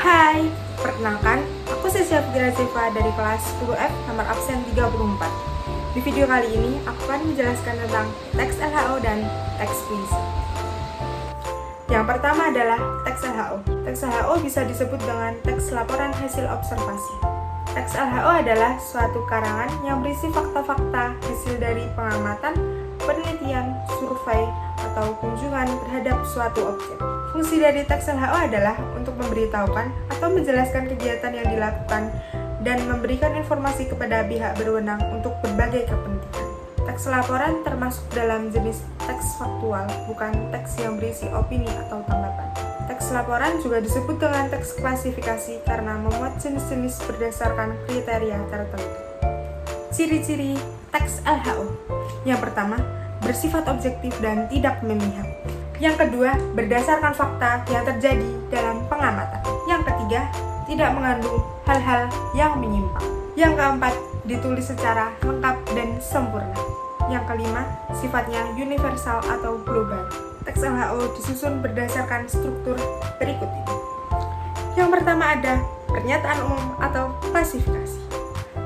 Hai, perkenalkan, aku Sesya Fitria Ziva dari kelas 10F nomor absen 34. Di video kali ini, aku akan menjelaskan tentang teks LHO dan teks puisi. Yang pertama adalah teks LHO. Teks LHO bisa disebut dengan teks laporan hasil observasi. Teks LHO adalah suatu karangan yang berisi fakta-fakta hasil dari pengamatan, penelitian, survei, atau kunjungan terhadap suatu objek. Fungsi dari teks LHO adalah untuk memberitahukan atau menjelaskan kegiatan yang dilakukan dan memberikan informasi kepada pihak berwenang untuk berbagai kepentingan. Teks laporan termasuk dalam jenis teks faktual, bukan teks yang berisi opini atau tanggapan. Teks laporan juga disebut dengan teks klasifikasi karena memuat jenis-jenis berdasarkan kriteria tertentu. Ciri-ciri teks LHO. Yang pertama, bersifat objektif dan tidak memihak. Yang kedua, berdasarkan fakta yang terjadi dalam pengamatan. Yang ketiga, tidak mengandung hal-hal yang menyimpang. Yang keempat, ditulis secara lengkap dan sempurna. Yang kelima, sifatnya universal atau global. Teks LHO disusun berdasarkan struktur berikut ini. Yang pertama ada pernyataan umum atau klasifikasi.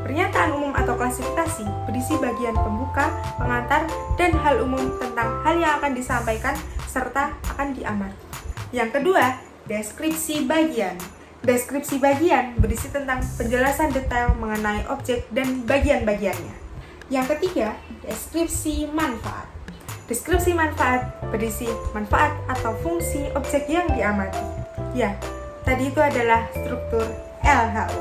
Pernyataan umum atau klasifikasi berisi bagian pembuka, pengantar, dan hal umum tentang hal yang akan disampaikan serta akan diamati. Yang kedua, deskripsi bagian. Deskripsi bagian berisi tentang penjelasan detail mengenai objek dan bagian-bagiannya. Yang ketiga, deskripsi manfaat. Deskripsi manfaat berisi manfaat atau fungsi objek yang diamati. Ya, tadi itu adalah struktur LHO.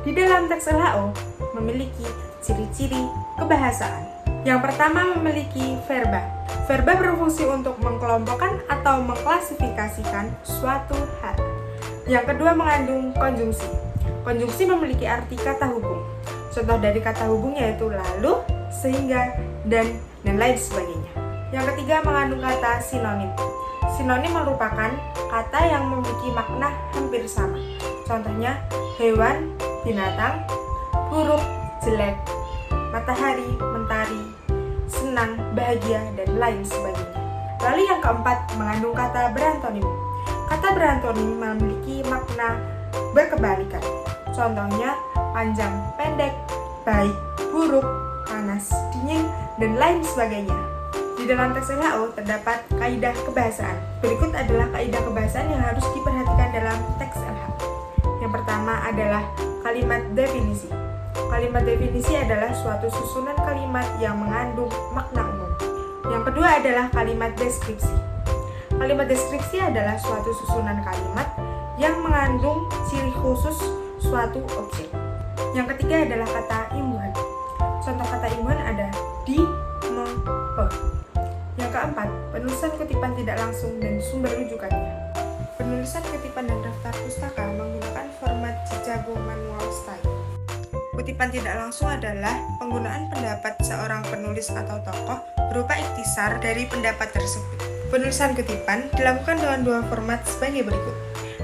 Di dalam teks LHO memiliki ciri-ciri kebahasaan. Yang pertama memiliki verba. Verba berfungsi untuk mengkelompokkan atau mengklasifikasikan suatu hal. Yang kedua mengandung konjungsi. Konjungsi memiliki arti kata hubung. Contoh dari kata hubung yaitu lalu, sehingga, dan lain sebagainya. Yang ketiga mengandung kata sinonim. Sinonim merupakan kata yang memiliki makna hampir sama. Contohnya hewan, binatang, buruk, jelek, matahari, mentari, senang, bahagia, dan lain sebagainya. Lalu yang keempat mengandung kata berantonim. Kata berantonim memiliki makna berkebalikan. Contohnya panjang, pendek, baik, buruk, panas, dingin, dan lain sebagainya. Di dalam teks LHO terdapat kaidah kebahasaan. Berikut adalah kaidah kebahasaan yang harus diperhatikan dalam teks LHO. Yang pertama adalah kalimat definisi. Kalimat definisi adalah suatu susunan kalimat yang mengandung makna umum. Yang kedua adalah kalimat deskripsi. Kalimat deskripsi adalah suatu susunan kalimat yang mengandung ciri khusus suatu objek. Yang ketiga adalah kata imbuhan. Contoh kata imbuhan ada di, me, pe. Yang keempat, penulisan kutipan tidak langsung dan sumber rujukannya. Penulisan kutipan dan daftar pustaka menggunakan format Chicago Manual Style. Kutipan tidak langsung adalah penggunaan pendapat seorang penulis atau tokoh berupa ikhtisar dari pendapat tersebut. Penulisan kutipan dilakukan dengan dua format sebagai berikut.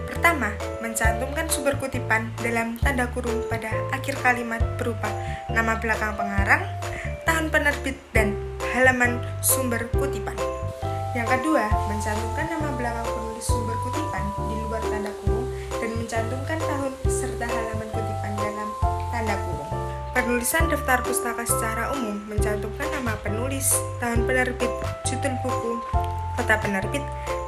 Pertama, mencantumkan sumber kutipan dalam tanda kurung pada akhir kalimat berupa nama belakang pengarang, tahun penerbit, dan halaman sumber kutipan. Yang kedua, mencantumkan nama belakang penulis sumber kutipan di luar tanda kurung dan mencantumkan tahun serta halaman kutipan dalam tanda kurung. Penulisan daftar pustaka secara umum mencantumkan nama penulis, tahun penerbit, judul buku, kota penerbit,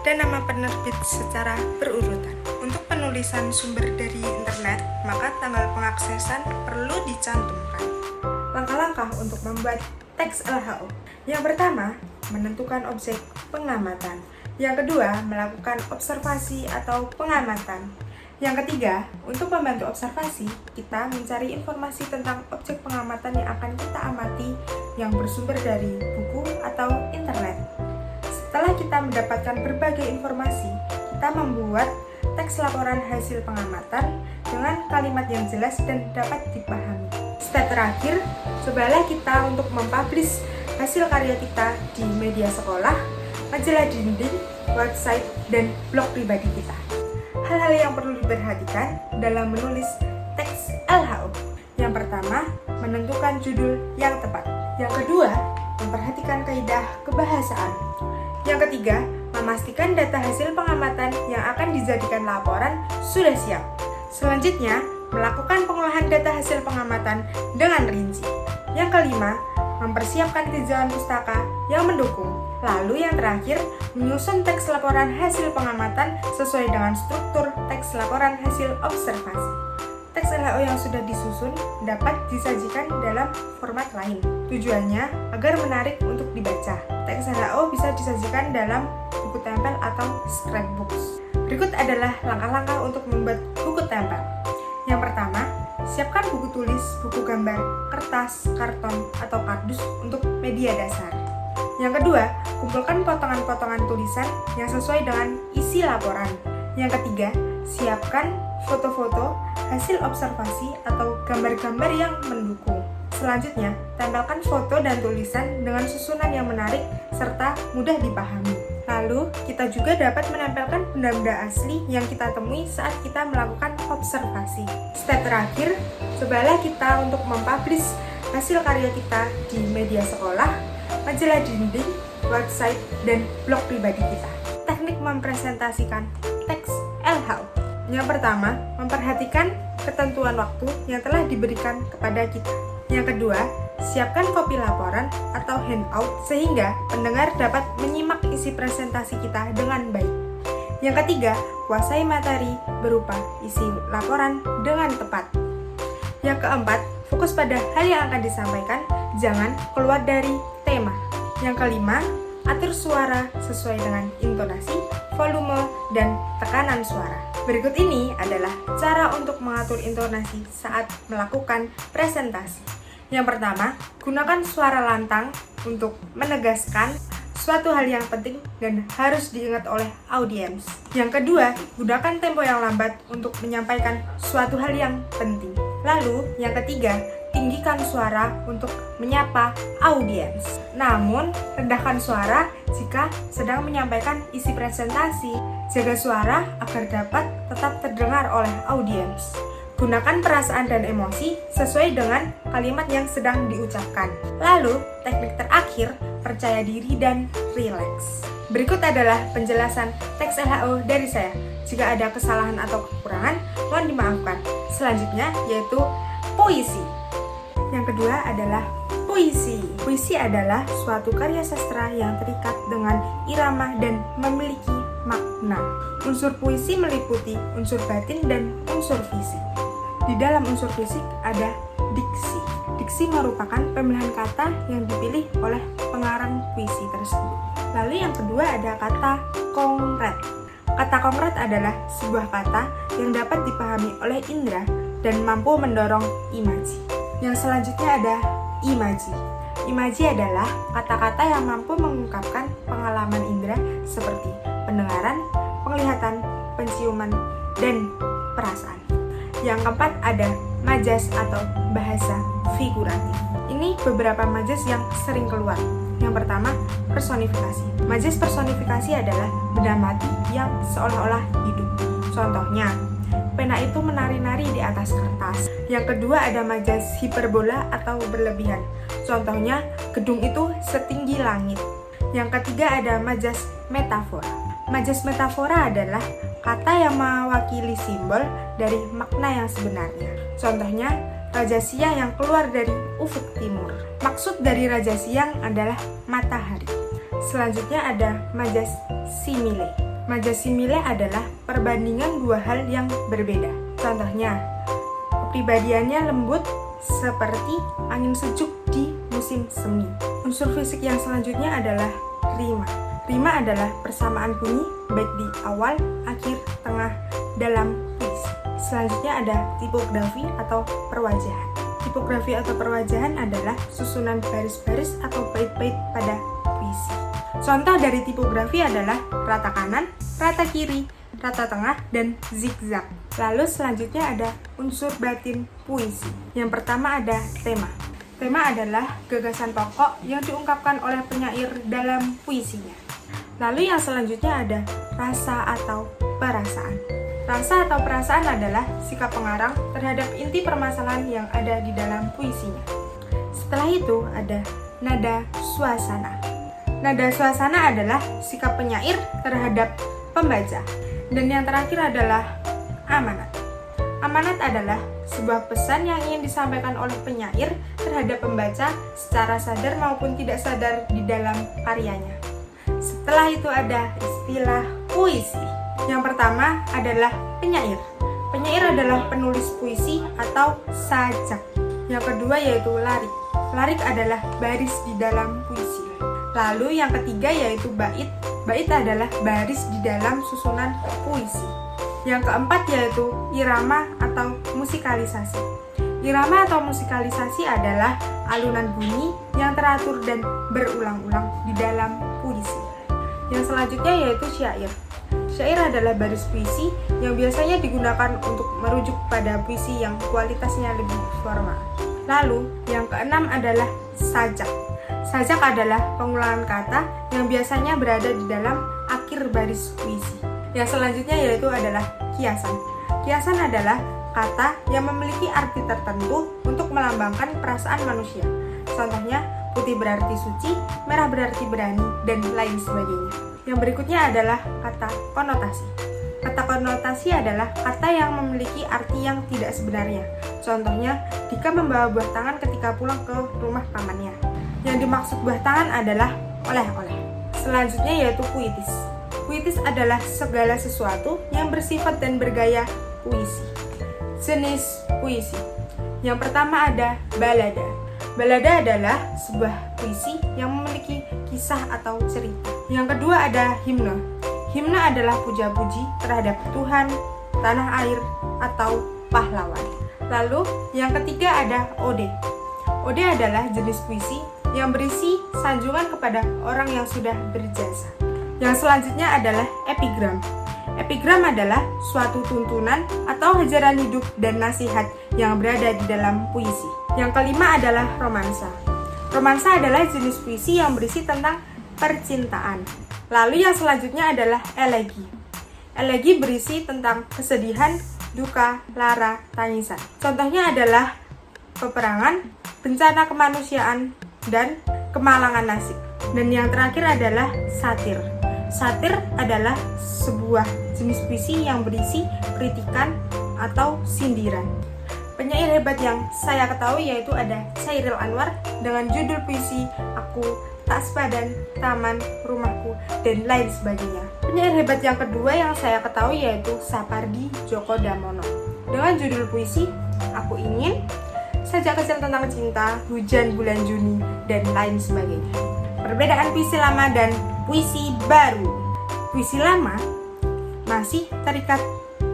dan nama penerbit secara berurutan. Untuk penulisan sumber dari internet, maka tanggal pengaksesan perlu dicantumkan. Langkah-langkah untuk membuat teks LHO. Yang pertama, menentukan objek pengamatan. Yang kedua, melakukan observasi atau pengamatan. Yang ketiga, untuk membantu observasi, kita mencari informasi tentang objek pengamatan yang akan kita amati yang bersumber dari buku atau internet. Setelah kita mendapatkan berbagai informasi, kita membuat teks laporan hasil pengamatan dengan kalimat yang jelas dan dapat dipahami. Step terakhir, cobalah kita untuk mempublish hasil karya kita di media sekolah, majalah dinding, website, dan blog pribadi kita. Hal-hal yang perlu diperhatikan dalam menulis teks LHO. Yang pertama, menentukan judul yang tepat. Yang kedua, memperhatikan kaidah kebahasaan. Yang ketiga, memastikan data hasil pengamatan yang akan dijadikan laporan sudah siap. Selanjutnya, melakukan pengolahan data hasil pengamatan dengan rinci. Yang kelima, mempersiapkan tinjauan pustaka yang mendukung. Lalu yang terakhir, menyusun teks laporan hasil pengamatan sesuai dengan struktur teks laporan hasil observasi. Teks LHO yang sudah disusun dapat disajikan dalam format lain. Tujuannya agar menarik untuk dibaca. Teks LHO bisa disajikan dalam buku tempel atau scrapbooks. Berikut adalah langkah-langkah untuk membuat buku tempel. Yang pertama, siapkan buku tulis, buku gambar, kertas, karton, atau kardus untuk media dasar. Yang kedua, kumpulkan potongan-potongan tulisan yang sesuai dengan isi laporan. Yang ketiga, siapkan foto-foto, hasil observasi, atau gambar-gambar yang mendukung. Selanjutnya, tempelkan foto dan tulisan dengan susunan yang menarik serta mudah dipahami. Lalu, kita juga dapat menempelkan benda-benda asli yang kita temui saat kita melakukan observasi. Step terakhir, cobalah kita untuk mempublish hasil karya kita di media sekolah, majalah dinding, website, dan blog pribadi kita. Teknik mempresentasikan teks LHO. Yang pertama, memperhatikan ketentuan waktu yang telah diberikan kepada kita. Yang kedua, siapkan kopi laporan atau handout sehingga pendengar dapat menyimak isi presentasi kita dengan baik. Yang ketiga, kuasai materi berupa isi laporan dengan tepat. Yang keempat, fokus pada hal yang akan disampaikan, jangan keluar dari tema. Yang kelima, atur suara sesuai dengan intonasi, volume, dan tekanan suara. Berikut ini adalah cara untuk mengatur intonasi saat melakukan presentasi. Yang pertama, gunakan suara lantang untuk menegaskan suatu hal yang penting dan harus diingat oleh audiens. Yang kedua, gunakan tempo yang lambat untuk menyampaikan suatu hal yang penting. Lalu, yang ketiga, tinggikan suara untuk menyapa audiens. Namun, rendahkan suara jika sedang menyampaikan isi presentasi. Jaga suara agar dapat tetap terdengar oleh audiens. Gunakan perasaan dan emosi sesuai dengan kalimat yang sedang diucapkan. Lalu, teknik terakhir, percaya diri dan rileks. Berikut adalah penjelasan teks LHO dari saya. Jika ada kesalahan atau kekurangan, mohon dimaafkan. Selanjutnya, yaitu puisi. Yang kedua adalah puisi. Puisi adalah suatu karya sastra yang terikat dengan irama dan memiliki makna. Unsur puisi meliputi unsur batin dan unsur fisik. Di dalam unsur fisik ada diksi. Diksi merupakan pemilihan kata yang dipilih oleh pengarang puisi tersebut. Lalu yang kedua ada kata konkret. Kata konkret adalah sebuah kata yang dapat dipahami oleh indera dan mampu mendorong imaji. Yang selanjutnya ada imaji. Imaji adalah kata-kata yang mampu mengungkapkan pengalaman indera seperti pendengaran, penglihatan, penciuman, dan perasaan. Yang keempat ada majas atau bahasa figuratif. Ini beberapa majas yang sering keluar. Yang pertama, personifikasi. Majas personifikasi adalah benda mati yang seolah-olah hidup. Contohnya, pena itu menari-nari di atas kertas. Yang kedua ada majas hiperbola atau berlebihan. Contohnya, gedung itu setinggi langit. Yang ketiga ada majas metafora. Majas metafora adalah kata yang mewakili simbol dari makna yang sebenarnya. Contohnya, Raja Siang yang keluar dari ufuk timur. Maksud dari Raja Siang adalah matahari. Selanjutnya ada majas simile. Majas simile adalah perbandingan dua hal yang berbeda. Contohnya, kepribadiannya lembut seperti angin sejuk di musim semi. Unsur fisik yang selanjutnya adalah rima. Rima adalah persamaan bunyi baik di awal, akhir, tengah dalam puisi. Selanjutnya ada tipografi atau perwajahan. Tipografi atau perwajahan adalah susunan baris-baris atau bait-bait pada puisi. Contoh dari tipografi adalah rata kanan, rata kiri, rata tengah, dan zigzag. Lalu selanjutnya ada unsur batin puisi. Yang pertama ada tema. Tema adalah gagasan pokok yang diungkapkan oleh penyair dalam puisinya. Lalu yang selanjutnya ada rasa atau perasaan. Rasa atau perasaan adalah sikap pengarang terhadap inti permasalahan yang ada di dalam puisinya. Setelah itu ada nada suasana. Nada suasana adalah sikap penyair terhadap pembaca. Dan yang terakhir adalah amanat. Amanat adalah sebuah pesan yang ingin disampaikan oleh penyair terhadap pembaca secara sadar maupun tidak sadar di dalam karyanya. Setelah itu ada istilah puisi. Yang pertama adalah penyair. Penyair adalah penulis puisi atau sajak. Yang kedua yaitu larik. Larik adalah baris di dalam puisi. Lalu yang ketiga yaitu bait. Bait adalah baris di dalam susunan puisi. Yang keempat yaitu irama atau musikalisasi. Irama atau musikalisasi adalah alunan bunyi yang teratur dan berulang-ulang di dalam puisi. Yang selanjutnya yaitu syair. Syair adalah baris puisi yang biasanya digunakan untuk merujuk pada puisi yang kualitasnya lebih formal. Lalu, yang keenam adalah sajak. Sajak adalah pengulangan kata yang biasanya berada di dalam akhir baris puisi. Yang selanjutnya yaitu adalah kiasan. Kiasan adalah kata yang memiliki arti tertentu untuk melambangkan perasaan manusia. Contohnya, putih berarti suci, merah berarti berani, dan lain sebagainya. Yang berikutnya adalah kata konotasi. Kata konotasi adalah kata yang memiliki arti yang tidak sebenarnya. Contohnya, Dika membawa buah tangan ketika pulang ke rumah pamannya. Yang dimaksud buah tangan adalah oleh-oleh. Selanjutnya yaitu puitis. Puitis adalah segala sesuatu yang bersifat dan bergaya puisi. Jenis puisi. Yang pertama ada balada. Balada adalah sebuah puisi yang memiliki kisah atau cerita. Yang kedua ada himne. Himne adalah puja-puji terhadap Tuhan, tanah air, atau pahlawan. Lalu yang ketiga ada ode. Ode adalah jenis puisi yang berisi sanjungan kepada orang yang sudah berjasa. Yang selanjutnya adalah epigram. Epigram adalah suatu tuntunan atau ajaran hidup dan nasihat yang berada di dalam puisi. Yang kelima adalah romansa. Romansa adalah jenis puisi yang berisi tentang percintaan. Lalu yang selanjutnya adalah elegi. Elegi berisi tentang kesedihan, duka, lara, tangisan. Contohnya adalah peperangan, bencana kemanusiaan, dan kemalangan nasib. Dan yang terakhir adalah satir. Satir adalah sebuah jenis puisi yang berisi kritikan atau sindiran. Penyair hebat yang saya ketahui yaitu ada Chairil Anwar dengan judul puisi Aku Tak Sepadan, Taman Rumahku, dan lain sebagainya. Penyair hebat yang kedua yang saya ketahui yaitu Sapardi Djoko Damono dengan judul puisi Aku Ingin, Sajak Kecil Tentang Cinta, Hujan Bulan Juni, dan lain sebagainya. Perbedaan puisi lama dan puisi baru. Puisi lama masih terikat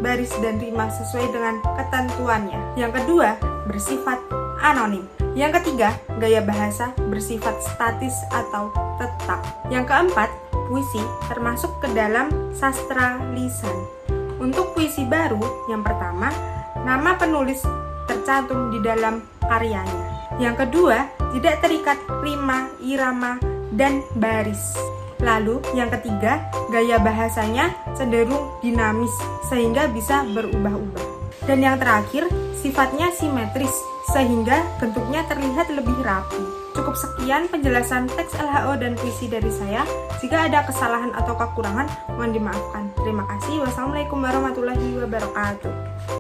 baris dan rima sesuai dengan ketentuannya. Yang kedua, bersifat anonim. Yang ketiga, gaya bahasa bersifat statis atau tetap. Yang keempat, puisi termasuk ke dalam sastra lisan. Untuk puisi baru, yang pertama, nama penulis tercantum di dalam karyanya. Yang kedua, tidak terikat rima, irama, dan baris. Lalu, yang ketiga, gaya bahasanya cenderung dinamis sehingga bisa berubah-ubah. Dan yang terakhir, sifatnya simetris sehingga bentuknya terlihat lebih rapi. Cukup sekian penjelasan teks LHO dan puisi dari saya. Jika ada kesalahan atau kekurangan, mohon dimaafkan. Terima kasih. Wassalamualaikum warahmatullahi wabarakatuh.